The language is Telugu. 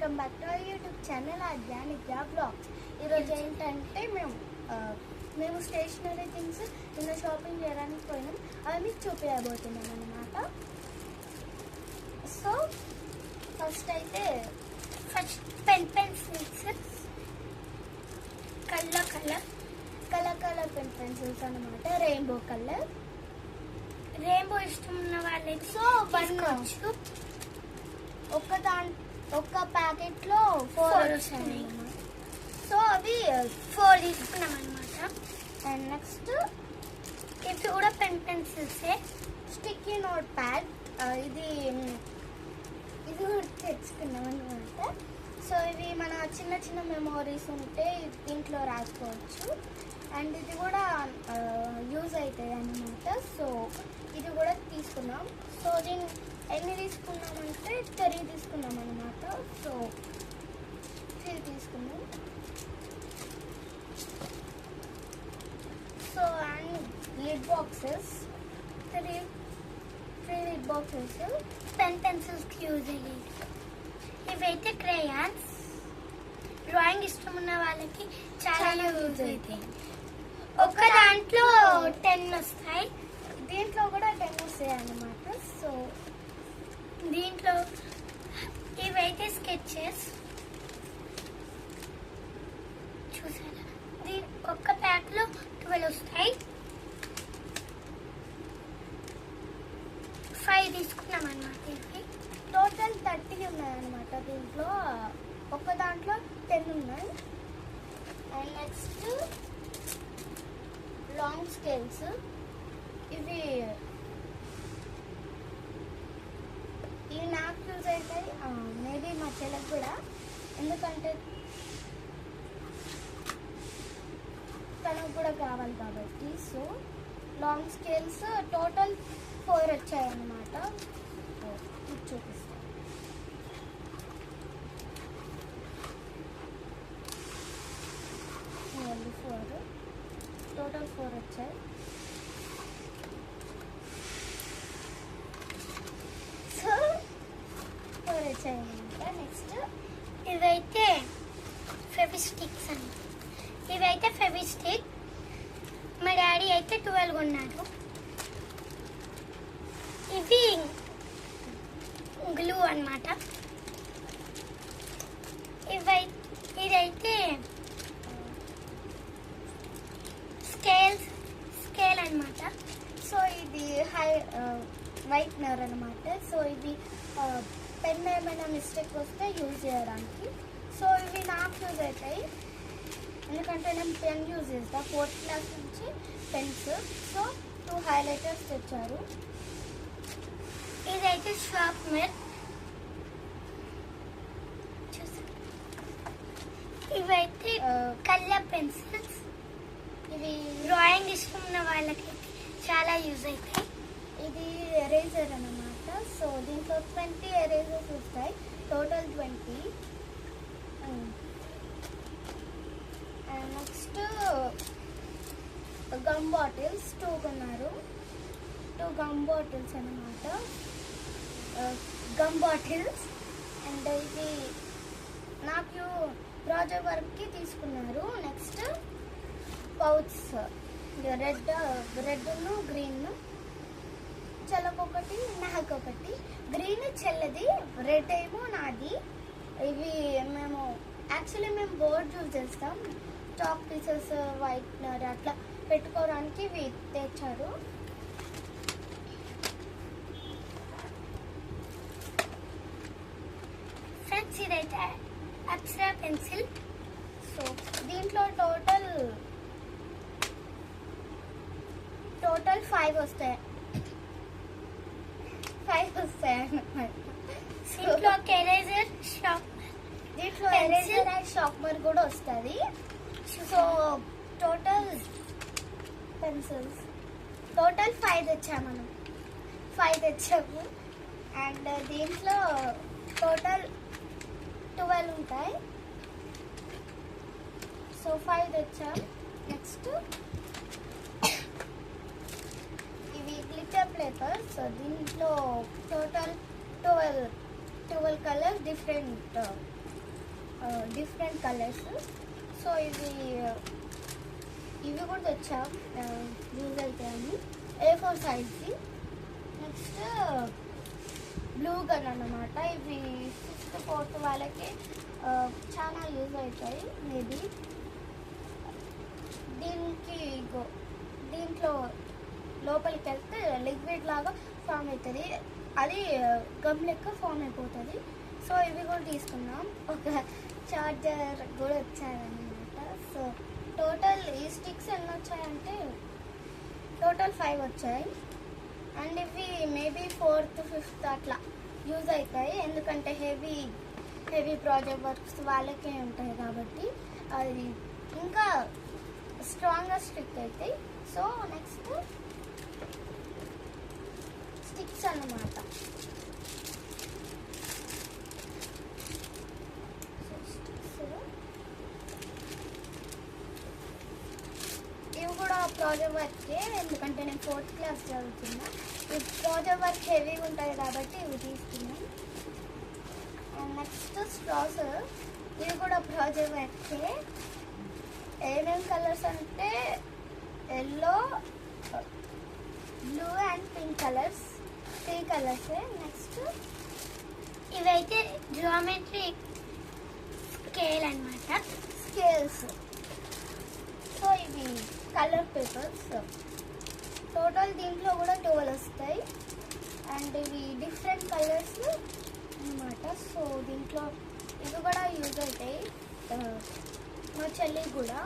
Welcome back to our YouTube channel Aadyanidya blogs. ఈరోజు ఏంటంటే మేము స్టేషనరీ థింగ్స్ నిన్న షాపింగ్ చేయడానికి పోయినాం. అవి మీకు చూపించబోతున్నాం అన్నమాట. So first pencils colour pencils అన్నమాట. రెయిన్బో ఇష్టం ఉన్న వాళ్ళైతే సో తీసుకోవచ్చు. ఒక్క ప్యాకెట్ లో 4 వస్తాయి. సో అవి 4 తీసుకున్నాం అనమాట. అండ్ నెక్స్ట్ ఇవి కూడా పెన్సిల్స్, స్టిక్కీ నోట్ ప్యాడ్. ఇది కూడా తెచ్చుకున్నాం అనమాట. సో ఇవి మన చిన్న మెమోరీస్ ఉంటే దీంట్లో రాసుకోవచ్చు. అండ్ ఇది కూడా యూజ్ అవుతాయి అన్నమాట. సో ఇది కూడా తీసుకున్నాం. సో దీన్ని ఎన్ని తీసుకున్నామంటే 3 తీసుకున్నాం అనమాట. సో 3 తీసుకున్నాం. So and lid boxes, 3 lid boxes పెన్సిల్స్కి యూజ్ అయ్యాయి. ఇవైతే క్రేయాన్స్, డ్రాయింగ్ ఇష్టం ఉన్న వాళ్ళకి చాలా యూజ్ అవుతాయి. ఒక దాంట్లో 10 వస్తాయి, దీంట్లో కూడా 10 వస్తాయి అన్నమాట. సో దీంట్లో ఇవైతే స్కెచెస్ చూసారా, ఒక్క ప్యాక్ లో 12 వస్తాయి. 5 తీసుకున్నాం అన్నమాట. ఇవి టోటల్ 30 ఉన్నాయి అన్నమాట. దీంట్లో ఒక్క దాంట్లో 10 ఉన్నాయి. And next long scales. ఇవి నాకు యూజ్ అవుతాయి, మేబీ మా చెల్లెకి కూడా, ఎందుకంటే తనకు కూడా కావాలి కాబట్టి. సో లాంగ్ స్కేల్స్ టోటల్ 4 వచ్చాయి అన్నమాట. చూపిస్తాను. టోటల్ 4 వచ్చాయి. సో 4 వచ్చాయి అన్నమాట. నెక్స్ట్ ఇవైతే ఫెవిస్టిక్స్ అండి. ఇవైతే ఫెవిస్టిక్. మా డాడీ అయితే 12 కొన్నాడు. ఇవి గ్లూ అన్నమాట. ఇదైతే స్కేల్ అన్నమాట. సో ఇది వైట్నర్ అన్నమాట. సో ఇవి పెన్ ఏమైనా మిస్టేక్ వస్తే యూజ్ చేయడానికి. సో ఇవి నాకు యూజ్ అవుతాయి, ఎందుకంటే నేను పెన్ యూజ్ చేస్తాను 4th క్లాస్ నుంచి పెన్స్. సో 2 హైలైటర్స్ తెచ్చారు. ఇదైతే షార్ప్నర్. ఇవైతే కలర్ పెన్సిల్స్. ఇవి డ్రాయింగ్ ఇష్టం ఉన్న వాళ్ళకి చాలా యూజ్ అవుతాయి. ఇది ఎరేజర్ అన్నమాట. సో దీంట్లో 20 ఎరేజర్స్ వస్తాయి, టోటల్ 20. నెక్స్ట్ గమ్ బాటిల్స్ 2 కొన్నారు. 2 గమ్ బాటిల్స్ అన్నమాట. Gum bottles. అండ్ ఇది నాకు ప్రాజెక్ట్ వర్క్కి తీసుకున్నారు. Next pouch, red green. చెల్లకొకటి, నాకొకటి. గ్రీన్ చెల్లది, రెడ్ ఏమో నాది. ఇవి మేము బోర్డ్ యూజ్ చేస్తాం, చాక్ పీసెస్, వైట్నర్ అట్లా పెట్టుకోవడానికి ఇవి తెచ్చారు. ఫ్రెండ్స్ ఇదైతే అప్సరా పెన్సిల్. సో దీంట్లో టోటల్ 5 వస్తాయి. 5 వస్తాయి అన్నమాట. దీంట్లో ఎరేజర్, షార్ప్నర్ కూడా వస్తుంది. సో టోటల్ పెన్సిల్స్ 5 తెచ్చాము మనం. 5 తెచ్చాము. అండ్ దీంట్లో టోటల్ 12 ఉంటాయి. సో 5 తెచ్చాం. నెక్స్ట్ ఇవి గ్లిటర్ పేపర్స్. దీంట్లో total 12 colours, different different colours. So ఇవి కూడా తెచ్చాం యూజ్ అవుతాయని. A4 సైజ్ది. నెక్స్ట్ బ్లూ గన్ అన్నమాట. ఇవి 6th 4th వాళ్ళకి చాలా యూజ్ అవుతాయి మేబీ. దీంట్లో లోపలికి వెళ్తే లిక్విడ్ లాగా ఫామ్ అవుతుంది, అది గమ్ లెక్క ఫామ్ అయిపోతుంది. సో ఇవి కూడా తీసుకున్నాం. ఒక చార్జర్ కూడా వచ్చాయన్నమాట. సో టోటల్ ఈ స్టిక్స్ ఎన్ని వచ్చాయంటే టోటల్ 5 వచ్చాయి. అండ్ ఇవి మేబీ 4th 5th అట్లా యూజ్ అవుతాయి, ఎందుకంటే హెవీ ప్రాజెక్ట్ వర్క్స్ వాళ్ళకే ఉంటాయి కాబట్టి అది ఇంకా స్ట్రాంగ్గా స్టిక్ అవుతాయి. సో నెక్స్ట్ స్టిక్స్ అన్నమాట. ఇవి కూడా ప్రాజెక్ట్ వర్కే, ఎందుకంటే నేను 4th క్లాస్ చదువుతున్నా. ఈ ప్రాజెక్ట్ వర్క్ హెవీగా ఉంటుంది కాబట్టి ఇవి తీసుకున్నాం. అండ్ నెక్స్ట్ స్ట్రాస్, ఇవి కూడా ప్రాజెక్ట్ వర్కే. ఏమేమి కలర్స్ అంటే yellow, blue and pink colours, 3 కలర్సే. నెక్స్ట్ ఇవైతే జియోమెట్రీ స్కేల్ అన్నమాట, స్కేల్స్. సో ఇవి కలర్ పేపర్స్. టోటల్ దీంట్లో కూడా 12 వస్తాయి. అండ్ ఇవి డిఫరెంట్ కలర్స్ అన్నమాట. సో దీంట్లో ఇవి కూడా యూజ్ అవుతాయి మా చెల్లి కూడా.